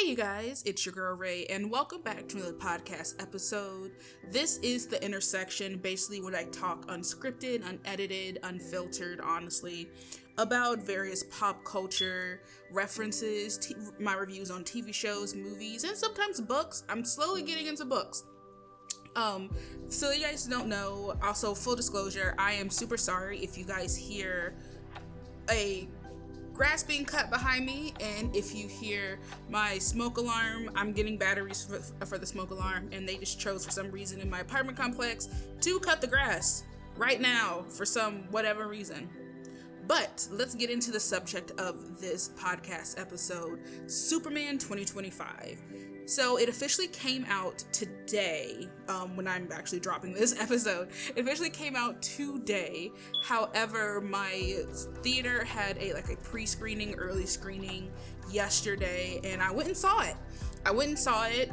you guys, it's your girl Ray, and welcome back to another podcast episode. This is the intersection, basically when I talk unscripted, unedited, unfiltered, honestly, about various pop culture references, my reviews on TV shows, movies, and sometimes books. I'm slowly getting into books. So you guys don't know, also full disclosure, I am super sorry if you guys hear a grass being cut behind me, and if you hear my smoke alarm, I'm getting batteries for the smoke alarm, and they just chose for some reason in my apartment complex to cut the grass right now for some whatever reason. But let's get into the subject of this podcast episode, Superman 2025. So it officially came out today, when I'm actually dropping this episode. It officially came out today. However, my theater had a pre-screening, early screening yesterday, and I went and saw it.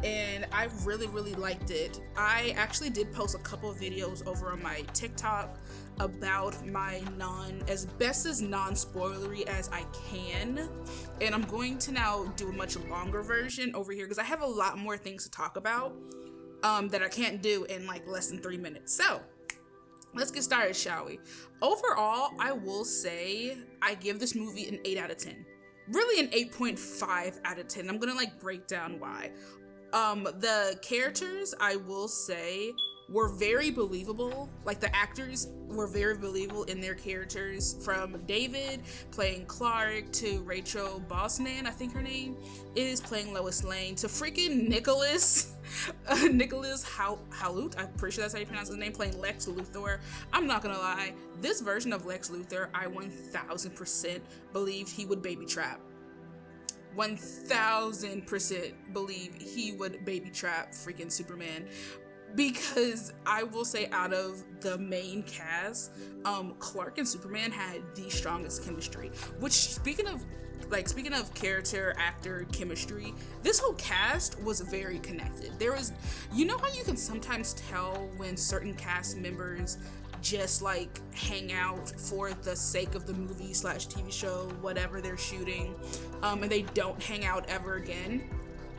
And I really, really liked it. I actually did post a couple of videos over on my TikTok about my non-spoilery as I can, and I'm going to now do a much longer version over here because I have a lot more things to talk about that I can't do in less than 3 minutes. So let's get started, shall we? Overall, I will say I give this movie an 8 out of 10. Really an 8.5 out of 10. I'm gonna break down why. The characters, I will say, were very believable. The actors were very believable in their characters, from David playing Clark to Rachel Brosnahan, I think her name is, playing Lois Lane, to freaking Nicholas Hoult, I'm pretty sure that's how you pronounce his name, playing Lex Luthor. I'm not gonna lie, this version of Lex Luthor, I 1000% believed he would baby trap. 1000% believe he would baby trap freaking Superman. Because I will say, out of the main cast, Clark and Superman had the strongest chemistry. Which, speaking of character actor chemistry, this whole cast was very connected. There was, you know how you can sometimes tell when certain cast members just hang out for the sake of the movie / TV show, whatever they're shooting, and they don't hang out ever again.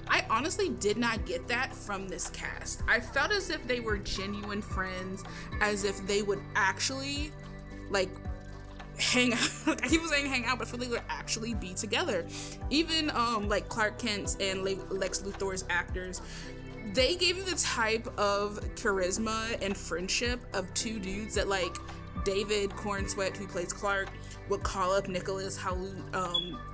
I honestly did not get that from this cast. I felt as if they were genuine friends, as if they would actually hang out. I keep saying hang out, but I feel they would actually be together. Even Clark Kent's and Lex Luthor's actors, they gave you the type of charisma and friendship of two dudes that David Corenswet, who plays Clark, would call up Nicholas Hoult,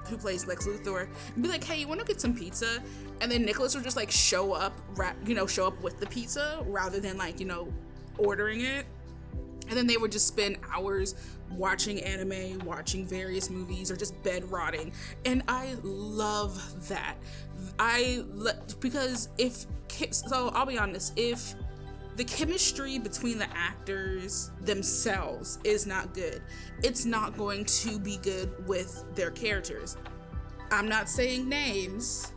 who plays Lex Luthor, and be like, "Hey, you want to get some pizza?" And then Nicholas would just show up with the pizza rather than ordering it. And then they would just spend hours watching anime, watching various movies, or just bed rotting. And I love that. Because I'll be honest, if the chemistry between the actors themselves is not good, it's not going to be good with their characters. I'm not saying names,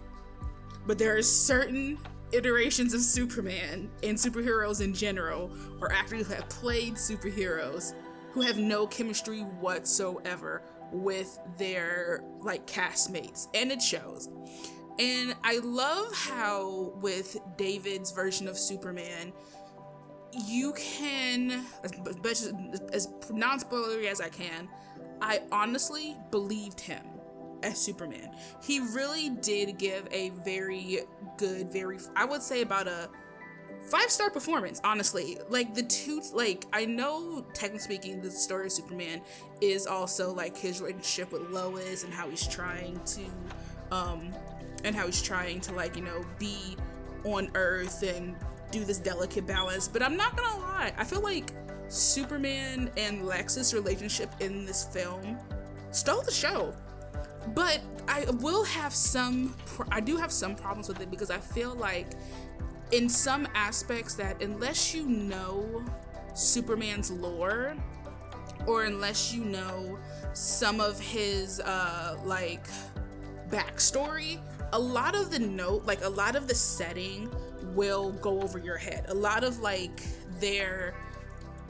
but there are certain iterations of Superman and superheroes in general, or actors who have played superheroes, who have no chemistry whatsoever with their castmates, and it shows. And I love how with David's version of Superman, you can, as non-spoilery as I can, I honestly believed him as Superman. He really did give a very good, I would say about a 5-star performance, honestly. I know, technically speaking, the story of Superman is also his relationship with Lois, and how he's trying to be on Earth and do this delicate balance. But I'm not gonna lie, I feel like Superman and Lex's relationship in this film stole the show. But I do have some problems with it, because I feel like in some aspects that unless you know Superman's lore, or unless you know some of his backstory, a lot of the setting will go over your head. A lot of their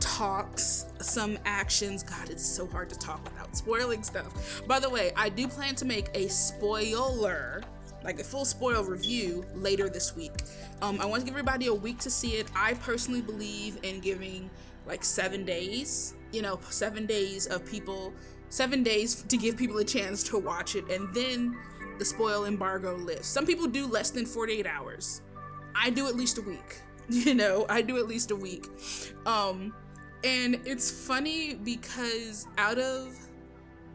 talks, some actions. God, it's so hard to talk without spoiling stuff. By the way, I do plan to make a spoiler like a full spoil review later this week. I want to give everybody a week to see it. I personally believe in giving like 7 days, 7 days of people, 7 days to give people a chance to watch it, and then the spoil embargo lifts. Some people do less than 48 hours. I do at least a week. I do at least a week. And it's funny because out of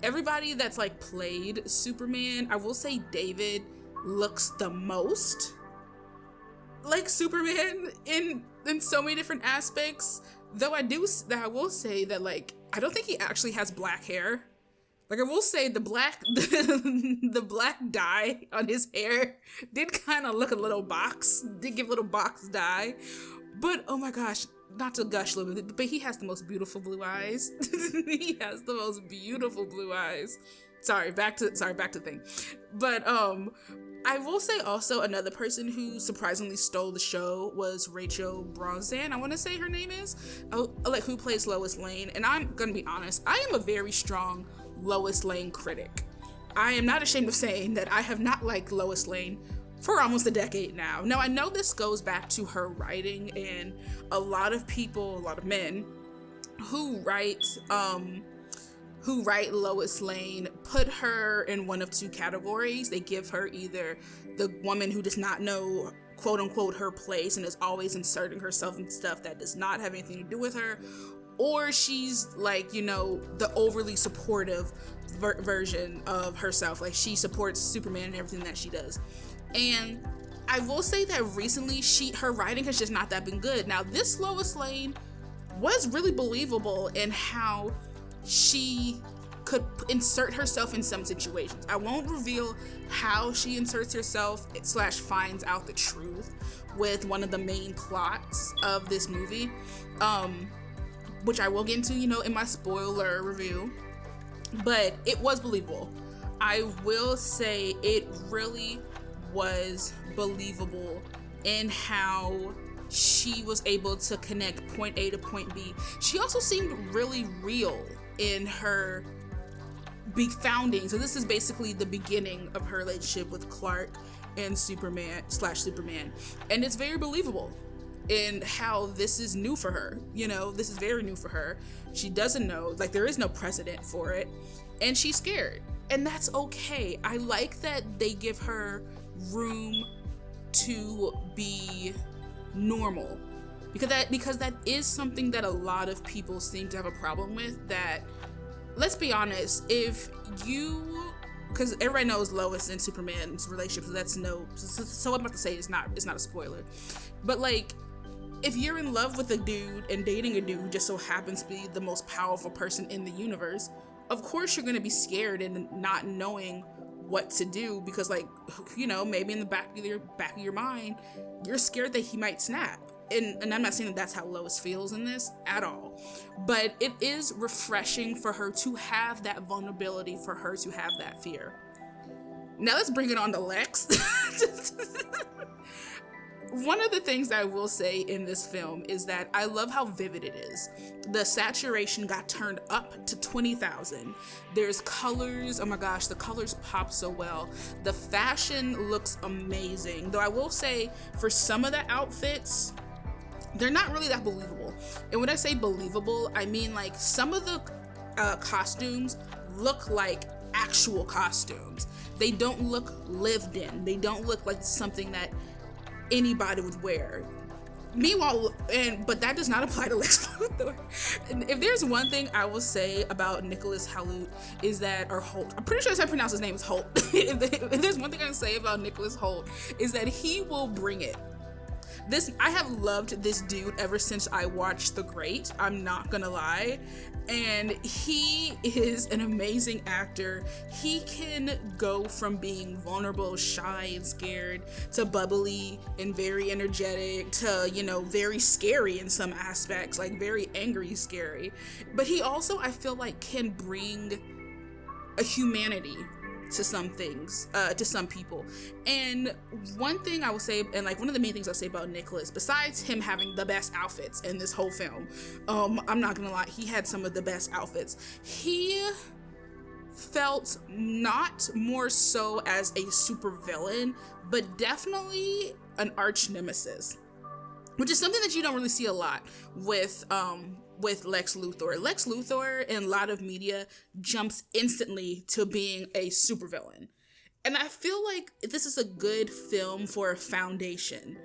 everybody that's like played Superman, I will say David looks the most like Superman in so many different aspects. Though I will say that, like, I don't think he actually has black hair. Like, I will say the black dye on his hair did kind of look a little did give a little box dye. But oh my gosh, not to gush a little bit, but he has the most beautiful blue eyes. He has the most beautiful blue eyes. Sorry, back to the thing. But I will say also another person who surprisingly stole the show was Rachel Brosnahan. I want to say her name is, who plays Lois Lane. And I'm gonna be honest, I am a very strong Lois Lane critic. I am not ashamed of saying that I have not liked Lois Lane for almost a decade now. Now, I know this goes back to her writing, and a lot of men who write Lois Lane put her in one of two categories. They give her either the woman who does not know, quote unquote, her place and is always inserting herself in stuff that does not have anything to do with her, or she's like, the overly supportive version of herself. Like, she supports Superman and everything that she does. And I will say that recently her writing has just not that been good. Now, this Lois Lane was really believable in how she could insert herself in some situations. I won't reveal how she inserts herself / finds out the truth with one of the main plots of this movie, which I will get into, in my spoiler review. But it was believable. I will say it really was believable in how she was able to connect point A to point B. She also seemed really real in her big founding. So this is basically the beginning of her relationship with Clark and Superman / and it's very believable in how this is new for her. This is very new for her. She doesn't know, like, there is no precedent for it, and she's scared, and that's okay. I like that they give her room to be normal, because that is something that a lot of people seem to have a problem with. That, let's be honest, because everybody knows Lois and Superman's relationship, so I'm about to say it's not a spoiler, but like, if you're in love with a dude and dating a dude who just so happens to be the most powerful person in the universe, of course you're going to be scared and not knowing what to do, because, like, maybe in the back of your mind, you're scared that he might snap. And I'm not saying that that's how Lois feels in this at all, but it is refreshing for her to have that vulnerability, for her to have that fear. Now let's bring it on to Lex. One of the things I will say in this film is that I love how vivid it is. The saturation got turned up to 20,000. There's colors. Oh my gosh, the colors pop so well. The fashion looks amazing. Though I will say, for some of the outfits, they're not really that believable. And when I say believable, I mean, like, some of the costumes look like actual costumes. They don't look lived in. They don't look like something that anybody would wear. Meanwhile, but that does not apply to Lex Luthor. And if there's one thing I will say about Nicholas Hoult is that, or Hoult, I'm pretty sure that's how I pronounce his name is Hoult. If there's one thing I can say about Nicholas Hoult is that he will bring it. I have loved this dude ever since I watched The Great, I'm not gonna lie, and he is an amazing actor. He can go from being vulnerable, shy, and scared to bubbly and very energetic to, very scary in some aspects, like very angry, scary. But he also, I feel like, can bring a humanity to some things, to some people. And one thing I will say, and like one of the main things I'll say about Nicholas, besides him having the best outfits in this whole film, I'm not gonna lie, he had some of the best outfits. He felt not more so as a supervillain, but definitely an arch nemesis, which is something that you don't really see a lot with Lex Luthor. Lex Luthor in a lot of media jumps instantly to being a supervillain. And I feel like this is a good film for a foundation,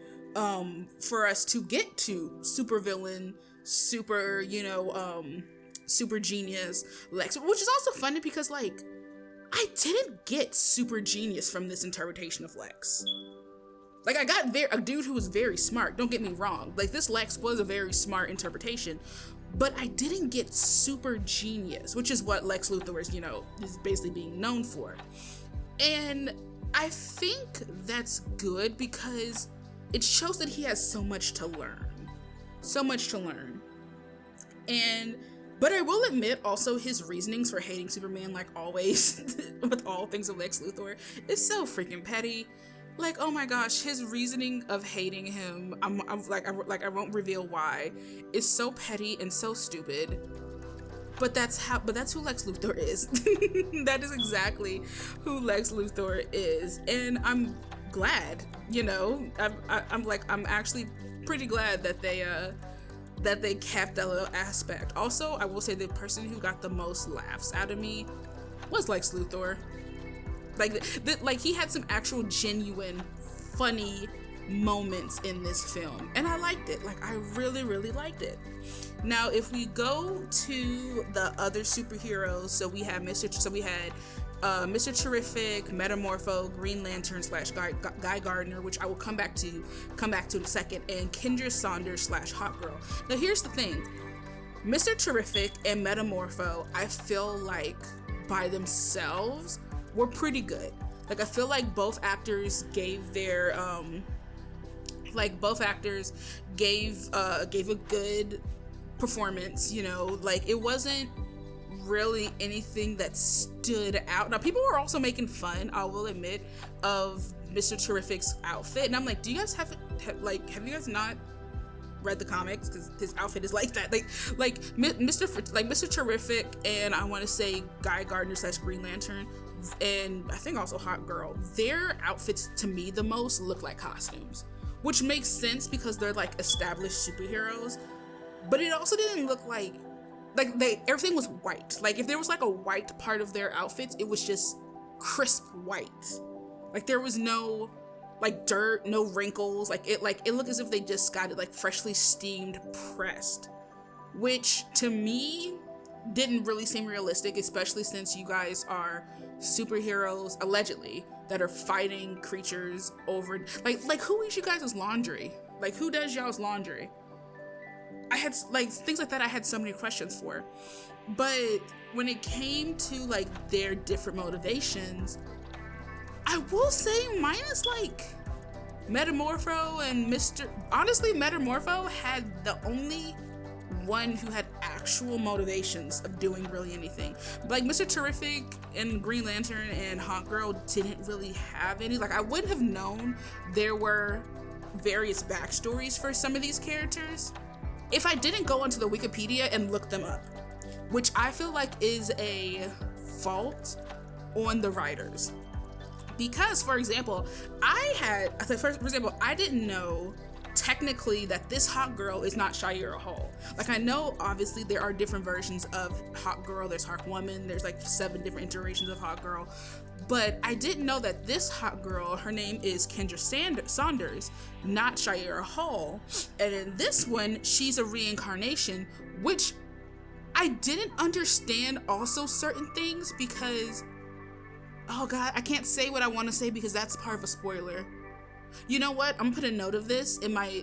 for us to get to supervillain, super genius Lex, which is also funny because, like, I didn't get super genius from this interpretation of Lex. Like, I got a dude who was very smart, don't get me wrong. Like, this Lex was a very smart interpretation, but I didn't get super genius, which is what Lex Luthor is basically being known for. And I think that's good because it shows that he has so much to learn. But I will admit also his reasonings for hating Superman, like always, with all things of Lex Luthor, is so freaking petty. Like, oh my gosh, his reasoning of hating him, I won't reveal why, is so petty and so stupid. But that's who Lex Luthor is. That is exactly who Lex Luthor is, and I'm glad. I'm actually pretty glad that they kept that little aspect. Also, I will say the person who got the most laughs out of me was Lex Luthor. Like he had some actual genuine funny moments in this film, and I liked it. Like, I really, really liked it. Now, if we go to the other superheroes, so we had Mr. Terrific, Metamorpho, Green Lantern / Guy Gardner, which I will come back to in a second, and Kendra Saunders / Hawkgirl. Now, here's the thing. Mr. Terrific and Metamorpho, I feel like by themselves were pretty good. Like, I feel like both actors gave their gave a good performance, like it wasn't really anything that stood out. Now, people were also making fun, I will admit, of Mr. Terrific's outfit, and I'm like, do you guys have you guys not read the comics? Because his outfit is like that. Like Mr. Terrific, and I want to say Guy Gardner / Green Lantern, and I think also Hawkgirl, their outfits to me the most look like costumes, which makes sense because they're like established superheroes. But it also didn't look like everything was white. Like, if there was like a white part of their outfits, it was just crisp white. Like, there was no like dirt, no wrinkles. It looked as if they just got it like freshly steamed, pressed, which to me didn't really seem realistic, especially since you guys are superheroes allegedly that are fighting creatures over like who is you guys' laundry? Like, who does y'all's laundry? I had things like that. I had so many questions for, but when it came to like their different motivations, I will say minus like Metamorpho and honestly, Metamorpho had the only one who had actual motivations of doing really anything. Like, Mr. Terrific and Green Lantern and Hawkgirl didn't really have any. Like, I wouldn't have known there were various backstories for some of these characters if I didn't go onto the Wikipedia and look them up, which I feel like is a fault on the writers. Because, for example, I didn't know technically that this Hawkgirl is not Shayera Hall. Like, I know obviously there are different versions of Hawkgirl. There's Hawkwoman, there's like 7 different iterations of Hawkgirl. But I didn't know that this Hawkgirl, her name is Kendra Saunders, not Shayera Hall. And in this one, she's a reincarnation, which I didn't understand also certain things because, oh God, I can't say what I want to say because that's part of a spoiler. You know what? I'm gonna put a note of this in my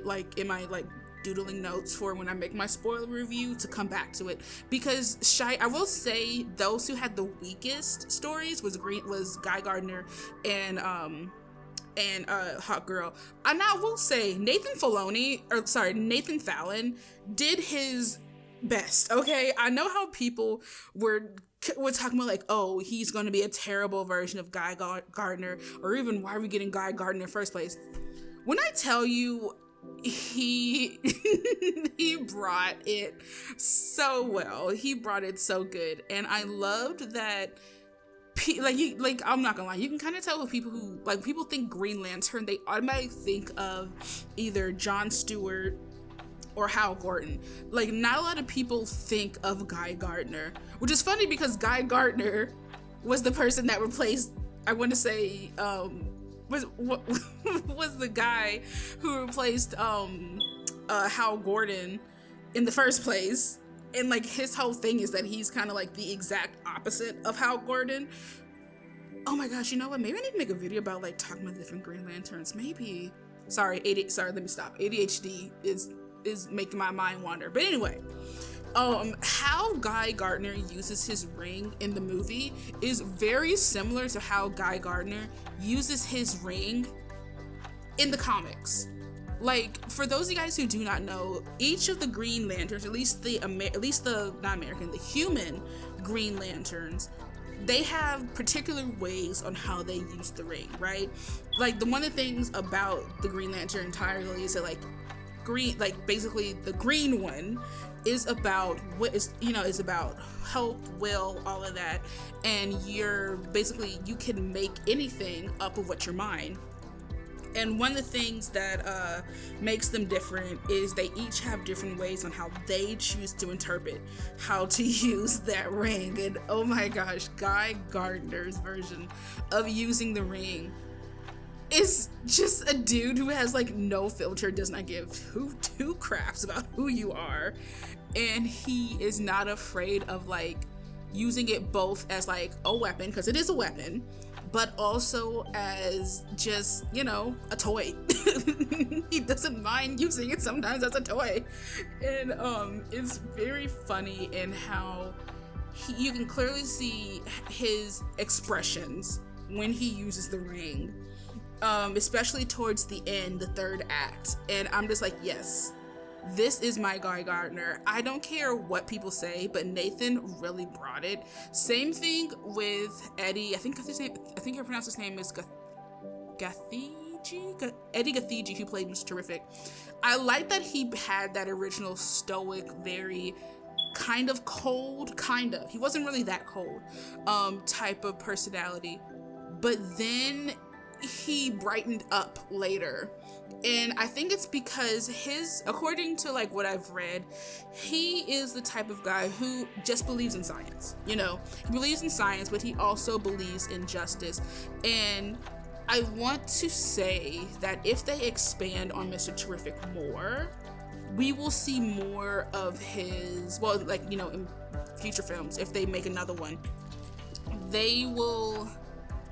doodling notes for when I make my spoiler review to come back to it, because I will say those who had the weakest stories was Guy Gardner and Hawkgirl. And I will say Nathan Fallon did his best. Okay, I know how people were talking about like, oh, he's going to be a terrible version of Guy Gardner, or even why are we getting Guy Gardner in the first place? When I tell you, he brought it so well. He brought it so good, and I loved that I'm not gonna lie, you can kind of tell with people who, like, people think Green Lantern, they automatically think of either Jon Stewart or Hal Gordon. Like, not a lot of people think of Guy Gardner, which is funny because Guy Gardner was the person that replaced, I want to say, was the guy who replaced Hal Gordon in the first place. And like, his whole thing is that he's kind of like the exact opposite of Hal Gordon. Oh my gosh, you know what? Maybe I need to make a video about like talking about different Green Lanterns. Maybe. Sorry, let me stop. ADHD is making my mind wander. But anyway, how Guy Gardner uses his ring in the movie is very similar to how Guy Gardner uses his ring in the comics. Like, for those of you guys who do not know, each of the Green Lanterns, at least the human Green Lanterns, they have particular ways on how they use the ring, right? Like, one of the things about the Green Lantern entirely is that, like, basically the green one is about is about hope, will, all of that, and you can make anything up of what your mind. And one of the things that makes them different is they each have different ways on how they choose to interpret how to use that ring. And oh my gosh, Guy Gardner's version of using the ring is just a dude who has like no filter, does not give two craps about who you are. And he is not afraid of like using it both as like a weapon, because it is a weapon, but also as just, a toy. He doesn't mind using it sometimes as a toy. And it's very funny in how you can clearly see his expressions when he uses the ring, especially towards the end, the third act. And I'm just like, yes, this is my Guy Gardner. I don't care what people say, but Nathan really brought it. Same thing with Eddie. I think I pronounce his name is Gathegi? Eddie Gathegi, who played Mr. Terrific. I like that he had that original stoic, very kind of cold, he wasn't really that cold, type of personality. But then he brightened up later. And I think it's because according to like what I've read, he is the type of guy who just believes in science. He believes in science, but he also believes in justice. And I want to say that if they expand on Mr. Terrific more, we will see more of his, in future films, if they make another one, they will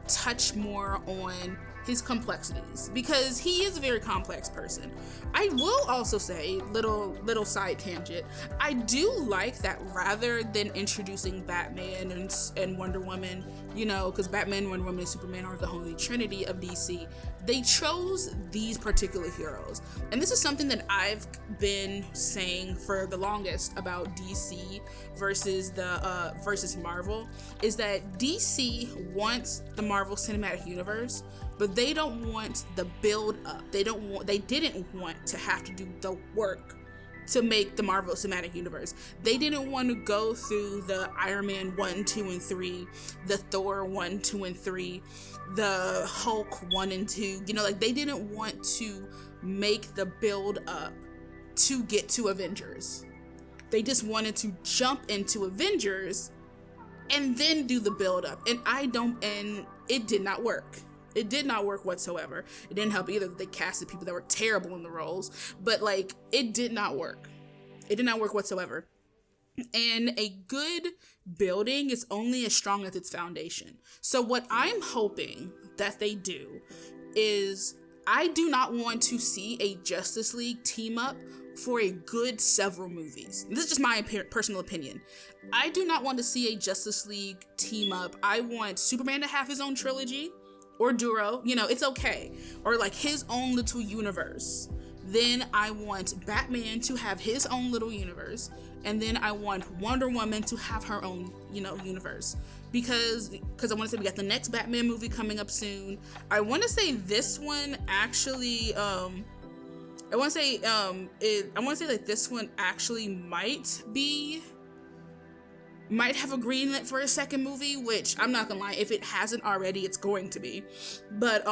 touch more on his complexities, because he is a very complex person. I will also say, little side tangent, I do like that rather than introducing Batman and Wonder Woman, because Batman, Wonder Woman, and Superman are the holy trinity of DC, they chose these particular heroes. And this is something that I've been saying for the longest about DC versus Marvel, is that DC wants the Marvel Cinematic Universe, but they don't want the build up. They didn't want to have to do the work to make the Marvel Cinematic Universe. They didn't want to go through the Iron Man 1, 2, and 3, the Thor 1, 2, and 3, the Hulk 1 and 2. They didn't want to make the build up to get to Avengers. They just wanted to jump into Avengers and then do the build up. And it did not work. It did not work whatsoever. It didn't help either that they casted people that were terrible in the roles, but it did not work. It did not work whatsoever. And a good building is only as strong as its foundation. So what I'm hoping that they do is, I do not want to see a Justice League team up for a good several movies. This is just my personal opinion. I do not want to see a Justice League team up. I want Superman to have his own trilogy, or duo, it's okay, or like his own little universe. Then I want Batman to have his own little universe, and then I want Wonder Woman to have her own, universe. Because I want to say we got the next Batman movie coming up soon. I want to say this one actually, I want to say, I want to say that this one actually might be might have a greenlit for a second movie, which I'm not gonna lie, if it hasn't already, it's going to be. But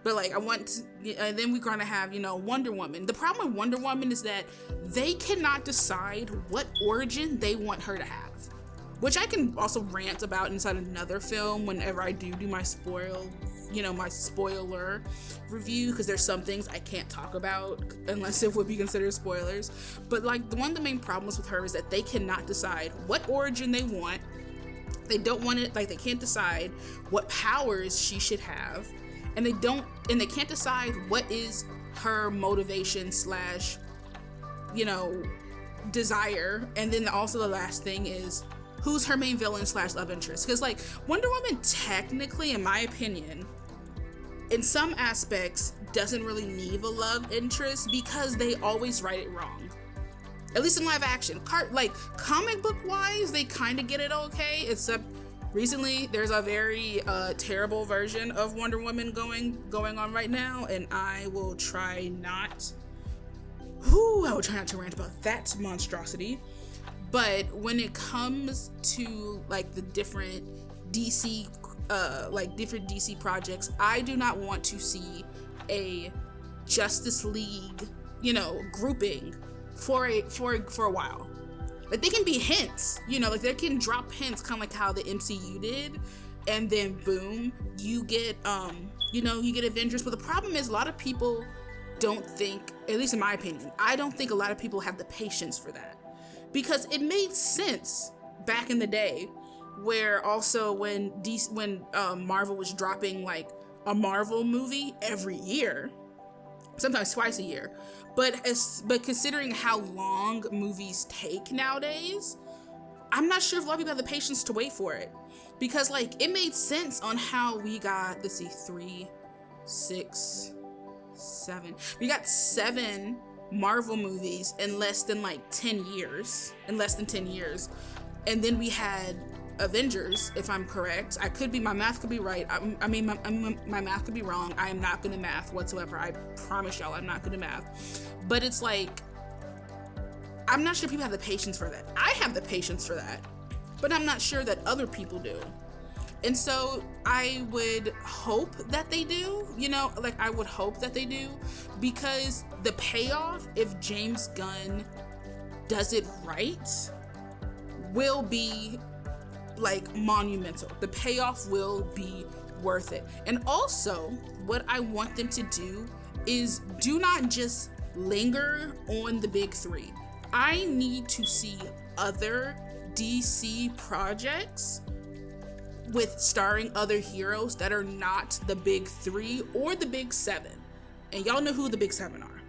like, I want to, and then we're gonna have, you know, Wonder Woman. The problem with Wonder Woman is that they cannot decide what origin they want her to have, which I can also rant about inside another film whenever I do my my spoiler review, because there's some things I can't talk about unless it would be considered spoilers. But like, one of the main problems with her is that they cannot decide what origin they want. They don't want it, like, they can't decide what powers she should have, and they can't decide what is her motivation slash, you know, desire. And then also the last thing is, who's her main villain slash love interest? Because like, Wonder Woman technically, in my opinion, in some aspects doesn't really need a love interest, because they always write it wrong. At least in live action. Like, comic book wise, they kind of get it okay, except recently there's a very terrible version of Wonder Woman going on right now, and I will try not to rant about that monstrosity. But when it comes to like the different DC projects, I do not want to see a Justice League, you know, grouping for a while. Like, they can be hints, you know, like they can drop hints, kind of like how the MCU did, and then boom, you get Avengers. But the problem is, a lot of people don't think, at least in my opinion, I don't think a lot of people have the patience for that. Because it made sense back in the day, where also when Marvel was dropping like a Marvel movie every year, sometimes twice a year. But considering how long movies take nowadays, I'm not sure if a lot of people have the patience to wait for it. Because like, it made sense on how we got, 3, 6, 7. We got 7 Marvel movies in less than 10 years. And then we had Avengers, if I'm correct. My math could be right. My math could be wrong. I am not good at math whatsoever. I promise y'all, I'm not good at math. But it's like, I'm not sure people have the patience for that. I have the patience for that, but I'm not sure that other people do. And so I would hope that they do, I would hope that they do, because the payoff, if James Gunn does it right, will be monumental. The payoff will be worth it. And also, what I want them to do is do not just linger on the big 3. I need to see other DC projects with starring other heroes that are not the big 3 or the big 7. And y'all know who the big 7 are.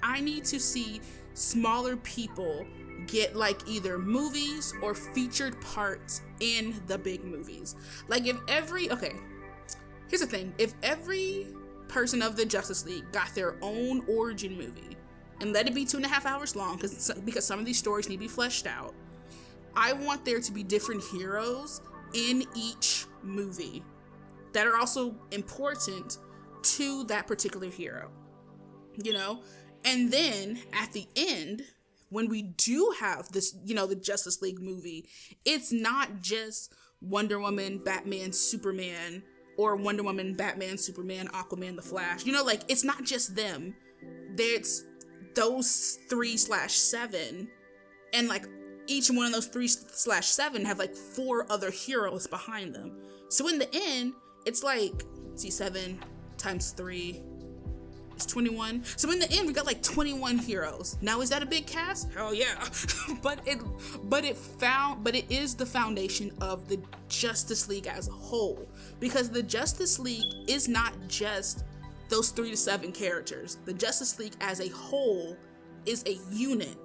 I need to see smaller people get either movies or featured parts in the big movies. Here's the thing. If every person of the Justice League got their own origin movie and let it be 2.5 hours long, because some of these stories need to be fleshed out, I want there to be different heroes in each movie that are also important to that particular hero, and then at the end, when we do have this, the Justice League movie, it's not just Wonder Woman, Batman, Superman, or Wonder Woman, Batman, Superman, Aquaman, The Flash, it's not just them. There's those 3/7, and each one of those 3/7 have 4 other heroes behind them. So in the end, it's 7 times 3 is 21. So in the end, we got 21 heroes. Now, is that a big cast? Hell yeah. but it is the foundation of the Justice League as a whole, because the Justice League is not just those 3 to 7 characters. The Justice League as a whole is a unit.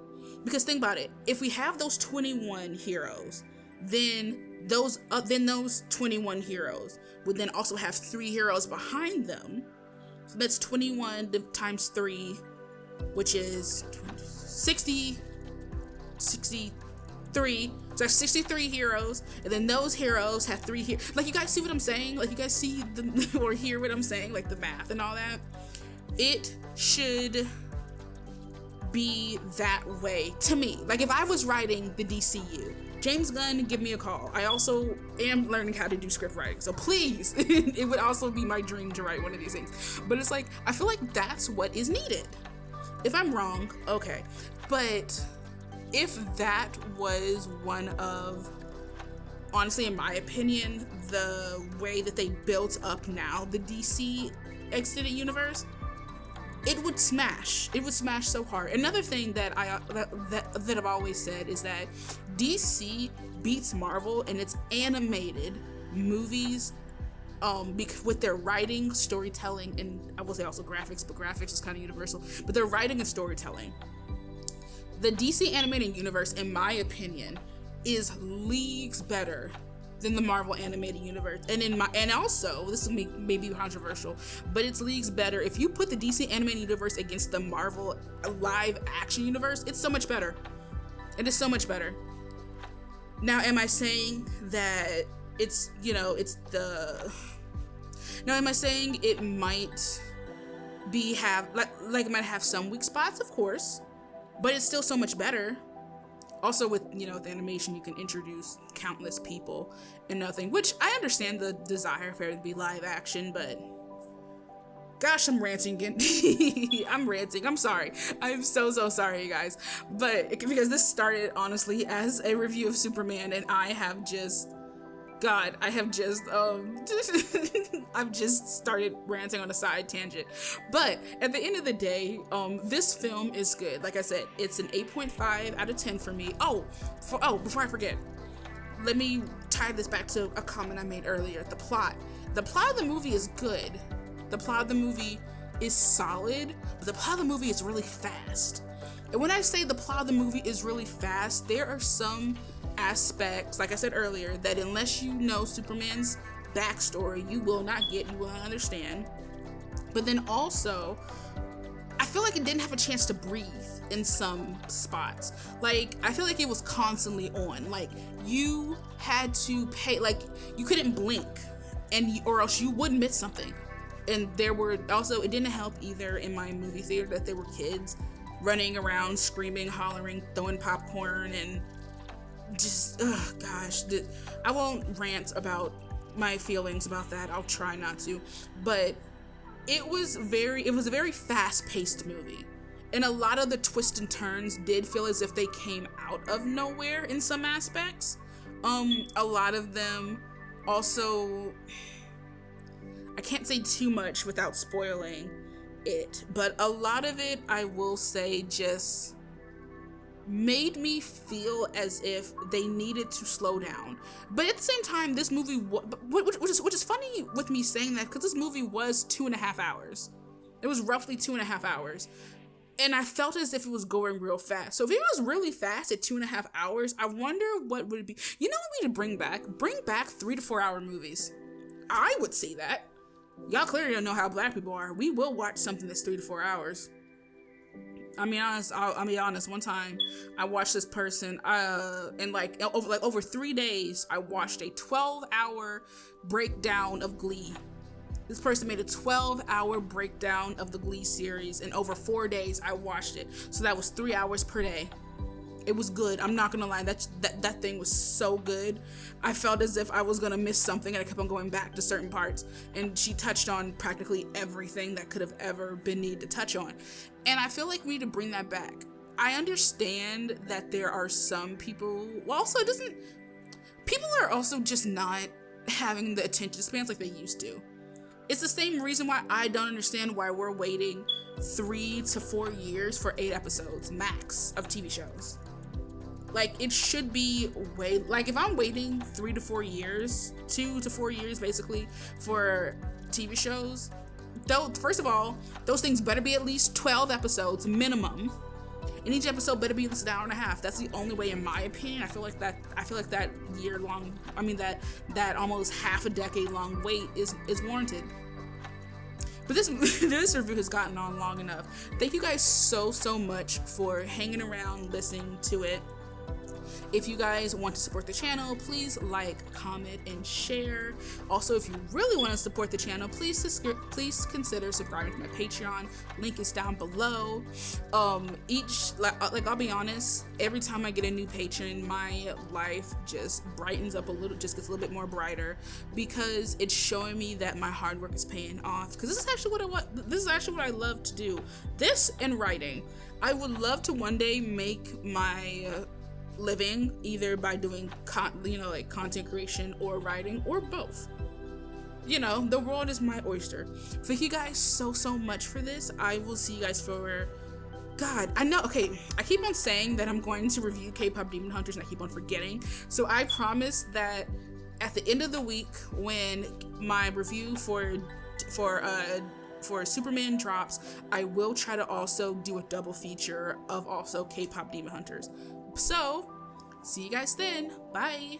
Because think about it, if we have those 21 heroes, then those 21 heroes would then also have 3 heroes behind them. So that's 21 times 3, which is 63. So that's 63 heroes, and then those heroes have 3 heroes. You guys see what I'm saying? You guys see or hear what I'm saying? The math and all that? It should be that way to me. If I was writing the DCU, James Gunn, give me a call. I also am learning how to do script writing, so please, it would also be my dream to write one of these things. But it's like, I feel like that's what is needed. If I'm wrong, okay. But if that was one of, honestly, in my opinion, the way that they built up now the DC extended universe, it would smash. It would smash so hard. Another thing that I've always said is that DC beats Marvel in its animated movies, with their writing, storytelling, and I will say also graphics, but graphics is kind of universal. But their writing and storytelling. The DC animated universe, in my opinion, is leagues better than the Marvel animated universe. And also, this may be controversial, but it's leagues better. If you put the DC animated universe against the Marvel live action universe, it's so much better. It is so much better. Now, am I saying that it's, now am I saying it might it might have some weak spots? Of course, but it's still so much better. Also, with the animation, you can introduce countless people and nothing, which I understand the desire for it to be live action, but gosh, I'm ranting again. I'm ranting. I'm sorry. I'm so sorry, you guys. But because this started honestly as a review of Superman, and I have just I've just started ranting on a side tangent. But at the end of the day, this film is good. Like I said, it's an 8.5 out of 10 for me. Before I forget, let me tie this back to a comment I made earlier. The plot of the movie is good. The plot of the movie is solid, but the plot of the movie is really fast. And when I say the plot of the movie is really fast, there are some aspects, like I said earlier, that unless you know Superman's backstory, you will not understand. But then also, I feel like it didn't have a chance to breathe in some spots. Like, I feel like it was constantly on. Like, you had to pay, like, you couldn't blink, or else you would miss something. And there were also, it didn't help either in my movie theater that there were kids running around, screaming, hollering, throwing popcorn, and just, I won't rant about my feelings about that. I'll try not to. But it was a very fast-paced movie. And a lot of the twists and turns did feel as if they came out of nowhere in some aspects. A lot of them also, I can't say too much without spoiling it, but a lot of it, I will say, just made me feel as if they needed to slow down. But at the same time, this movie, which is funny with me saying that, because this movie was 2.5 hours. It was roughly 2.5 hours. And I felt as if it was going real fast. So if it was really fast at 2.5 hours, I wonder what would it be. You know what we need to bring back? Bring back 3 to 4 hour movies. I would see that. Y'all clearly don't know how black people are. We will watch something that's 3 to 4 hours. I'll be honest. One time, I watched this person, and over 3 days, I watched a 12-hour breakdown of Glee. This person made a 12-hour breakdown of the Glee series, and over 4 days, I watched it. So that was 3 hours per day. It was good. I'm not gonna lie. That thing was so good. I felt as if I was gonna miss something, and I kept on going back to certain parts. And she touched on practically everything that could have ever been needed to touch on. And I feel like we need to bring that back. I understand that there are some people. Well, also people are also just not having the attention spans like they used to. It's the same reason why I don't understand why we're waiting 3 to 4 years for 8 episodes max of TV shows. Like, it should be if I'm waiting 3 to 4 years, 2 to 4 years basically, for TV shows, though, first of all, those things better be at least 12 episodes minimum. And each episode better be at least an hour and a half. That's the only way, in my opinion. I feel like that year-long, that almost half a decade-long wait is warranted. But this review has gotten on long enough. Thank you guys so much for hanging around, listening to it. If you guys want to support the channel, please like, comment, and share. Also, if you really want to support the channel, please consider subscribing to my Patreon. Link is down below. I'll be honest, every time I get a new patron, my life just brightens up a little, just gets a little bit more brighter, because it's showing me that my hard work is paying off. Because this is actually what I love to do. This and writing. I would love to one day make my living either by doing content creation or writing, or both. You know, the world is my oyster. Thank you guys so much for this. I will see you guys for, God, I know, okay, I keep on saying that I'm going to review K-pop Demon Hunters, and I keep on forgetting. So I promise that at the end of the week, when my review for Superman drops, I will try to also do a double feature of also K-pop Demon Hunters. So, see you guys then. Bye.